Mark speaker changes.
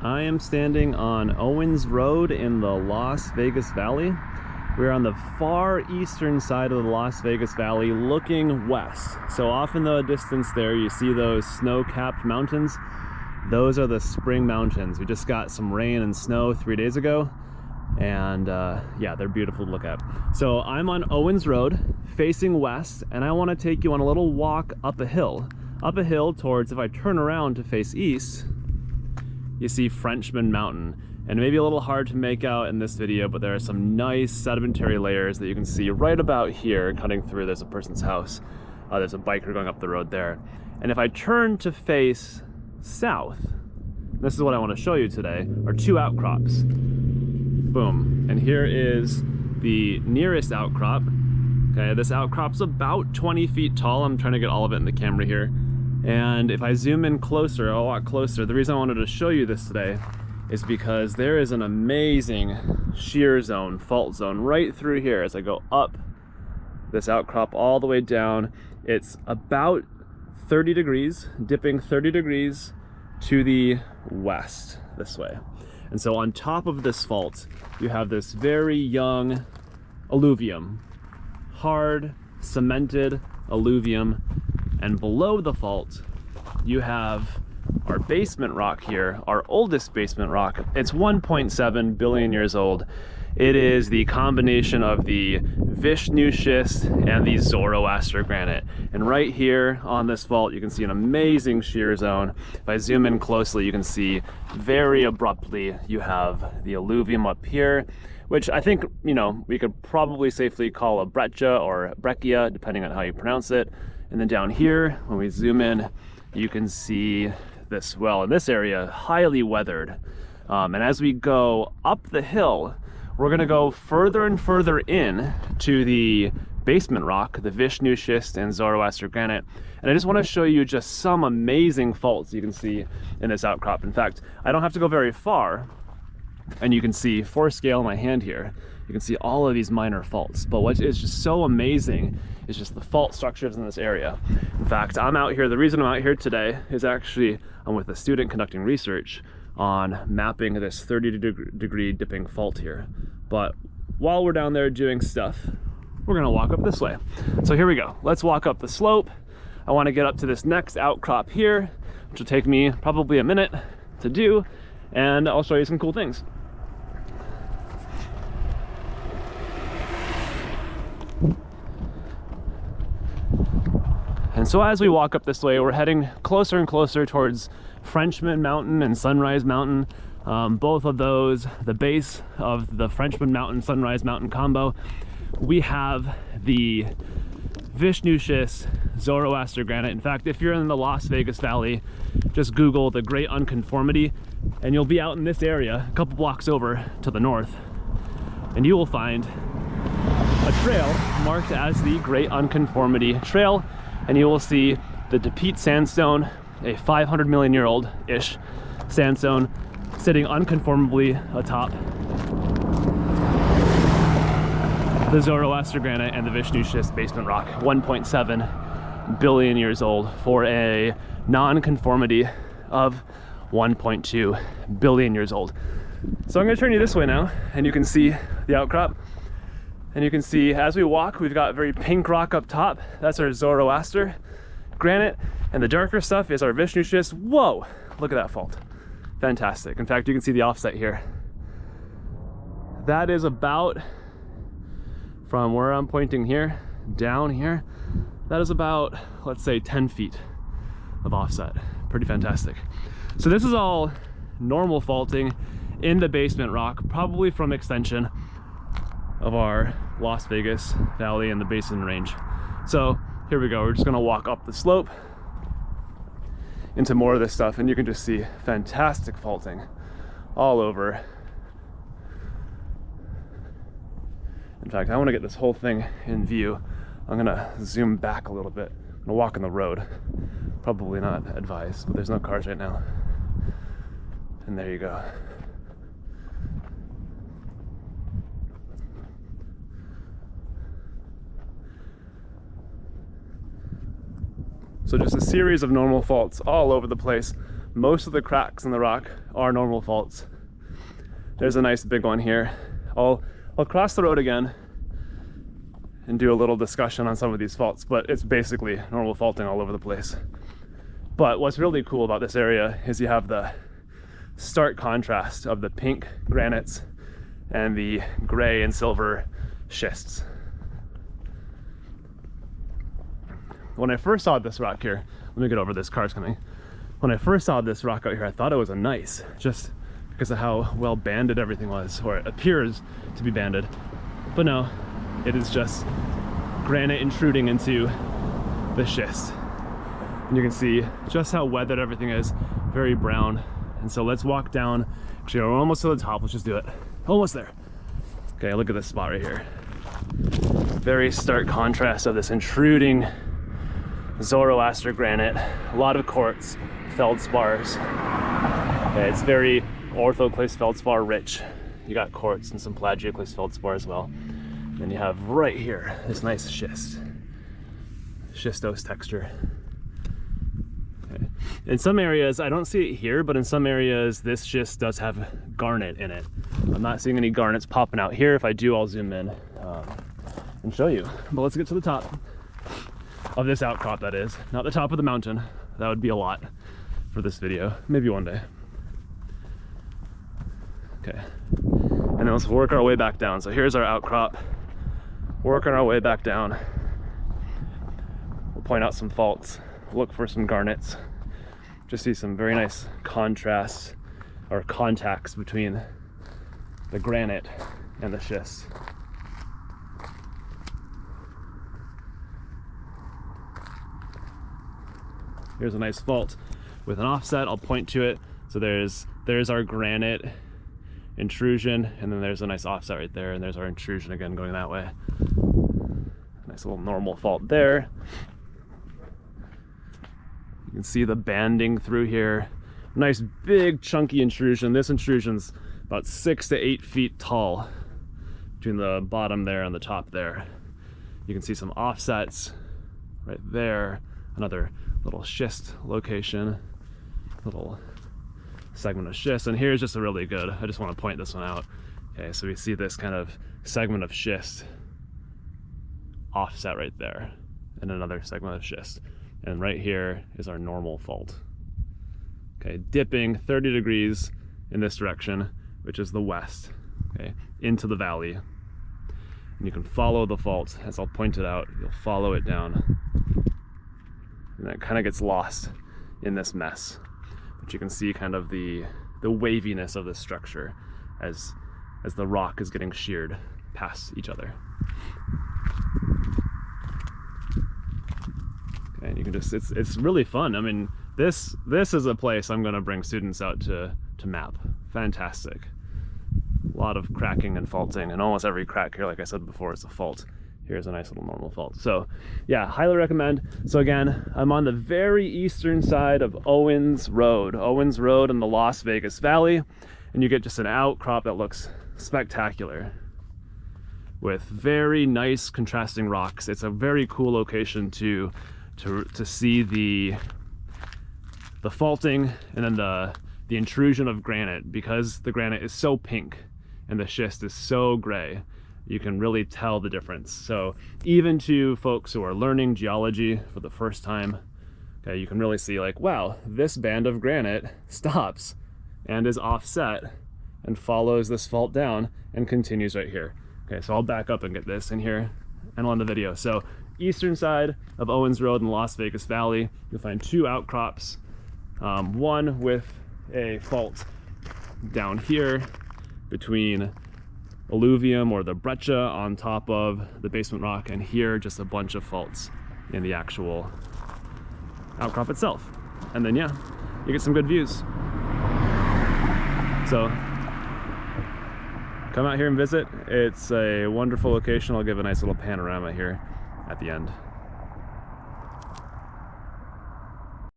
Speaker 1: I am standing on Owens Road in the Las Vegas Valley. We're on the far eastern side of the Las Vegas Valley looking west. So off in the distance there you see those snow-capped mountains. Those are the spring mountains. We just got some rain and snow 3 days ago, and yeah, they're beautiful to look at. So I'm on Owens Road facing west, and I want to take you on a little walk up a hill towards, if I turn around to face east, you see Frenchman Mountain. And maybe a little hard to make out in this video, but there are some nice sedimentary layers that you can see right about here cutting through. There's a person's house. There's a biker going up the road there. And if I turn to face south, this is what I want to show you today, are two outcrops. Boom. And here is the nearest outcrop. Okay, this outcrop's about 20 feet tall. I'm trying to get all of it in the camera here. And if I zoom in closer, a lot closer, the reason I wanted to show you this today is because there is an amazing shear zone, fault zone right through here as I go up this outcrop all the way down. It's about 30 degrees, dipping 30 degrees to the west this way. And so on top of this fault, you have this very young alluvium, hard, cemented alluvium. And below the fault, you have our basement rock here, our oldest basement rock. It's 1.7 billion years old. It is the combination of the Vishnu-Schist and the Zoroaster granite. And right here on this fault, you can see an amazing shear zone. If I zoom in closely, you can see very abruptly, you have the alluvium up here, which I think, you know, we could probably safely call a breccia or breccia, depending on how you pronounce it. And then down here, when we zoom in, you can see this well in this area, highly weathered. And as we go up the hill, we're gonna go further and further in to the basement rock, the Vishnu-Schist and Zoroaster granite. And I just wanna show you just some amazing faults you can see in this outcrop. In fact, I don't have to go very far, and you can see, for scale in my hand here, you can see all of these minor faults. But what is just so amazing is just the fault structures in this area. In fact, I'm out here, the reason I'm out here today is actually I'm with a student conducting research on mapping this 30-degree dipping fault here. But while we're down there doing stuff, we're gonna walk up this way. So here we go, let's walk up the slope. I wanna get up to this next outcrop here, which will take me probably a minute to do, and I'll show you some cool things. And so as we walk up this way, we're heading closer and closer towards Frenchman Mountain and Sunrise Mountain. Both of those, the base of the Frenchman Mountain, Sunrise Mountain combo, we have the Vishnu-Schist, Zoroaster granite. In fact, if you're in the Las Vegas Valley, just Google the Great Unconformity, and you'll be out in this area, a couple blocks over to the north, and you will find a trail marked as the Great Unconformity Trail. And you will see the Depite sandstone, a 500 million year old-ish sandstone, sitting unconformably atop the Zoroaster granite and the Vishnu-Schist basement rock, 1.7 billion years old, for a non-conformity of 1.2 billion years old. So I'm gonna turn you this way now, and you can see the outcrop. And you can see as we walk, we've got very pink rock up top. That's our Zoroaster granite. And the darker stuff is our Vishnu-Schist. Whoa, look at that fault. Fantastic. In fact, you can see the offset here. That is about, from where I'm pointing here, down here, that is about, let's say 10 feet of offset. Pretty fantastic. So this is all normal faulting in the basement rock, probably from extension of our Las Vegas Valley and the Basin Range. So here we go, we're just gonna walk up the slope into more of this stuff, and you can just see fantastic faulting all over. In fact, I wanna get this whole thing in view. I'm gonna zoom back a little bit. I'm gonna walk on the road. Probably not advised, but there's no cars right now. And there you go. So just a series of normal faults all over the place, most of the cracks in the rock are normal faults. There's a nice big one here. I'll cross the road again and do a little discussion on some of these faults, but it's basically normal faulting all over the place. But what's really cool about this area is you have the stark contrast of the pink granites and the gray and silver schists. When I first saw this rock here, let me get over this, car's coming. When I first saw this rock out here, I thought it was a gneiss, just because of how well banded everything was, or it appears to be banded. But no, it is just granite intruding into the schist. And you can see just how weathered everything is, very brown. And so let's walk down. Actually, we're almost to the top, let's just do it. Almost there. Okay, look at this spot right here. Very stark contrast of this intruding Zoroaster granite, a lot of quartz, feldspars. Okay, it's very orthoclase feldspar rich. You got quartz and some plagioclase feldspar as well. And then you have right here this nice schist, schistose texture. Okay. In some areas, I don't see it here, but in some areas this schist does have garnet in it. I'm not seeing any garnets popping out here. If I do, I'll zoom in and show you. But let's get to the top of this outcrop, that is. Not the top of the mountain. That would be a lot for this video. Maybe one day. Okay. And then let's work our way back down. So here's our outcrop. Working our way back down. We'll point out some faults. Look for some garnets. Just see some very nice contrasts or contacts between the granite and the schist. Here's a nice fault with an offset. I'll point to it. So there's our granite intrusion, and then there's a nice offset right there, and there's our intrusion again going that way. Nice little normal fault there. You can see the banding through here. Nice big chunky intrusion. This intrusion's about 6 to 8 feet tall between the bottom there and the top there. You can see some offsets right there. Another little schist location, little segment of schist, and here's just a really good, I just want to point this one out. Okay, so we see this kind of segment of schist offset right there, and another segment of schist, and right here is our normal fault. Okay, dipping 30 degrees in this direction, which is the west, okay, into the valley, and you can follow the fault, as I'll point it out. You'll follow it down, and that kind of gets lost in this mess. But you can see kind of the waviness of this structure as the rock is getting sheared past each other. Okay, and you can just, it's really fun. I mean, this is a place I'm gonna bring students out to map. Fantastic. A lot of cracking and faulting, and almost every crack here, like I said before, is a fault. Here's a nice little normal fault. So yeah, highly recommend. So again, I'm on the very eastern side of Owens Road in the Las Vegas Valley, and you get just an outcrop that looks spectacular with very nice contrasting rocks. It's a very cool location to see the faulting and then the intrusion of granite, because the granite is so pink and the schist is so gray. You can really tell the difference. So even to folks who are learning geology for the first time, okay, you can really see like, wow, this band of granite stops and is offset and follows this fault down and continues right here. Okay, so I'll back up and get this in here and on the video. So eastern side of Owens Road in the Las Vegas Valley, you'll find 2 outcrops, one with a fault down here between alluvium or the breccia on top of the basement rock, and here just a bunch of faults in the actual outcrop itself. And then yeah, you get some good views. So come out here and visit. It's a wonderful location. I'll give a nice little panorama here at the end.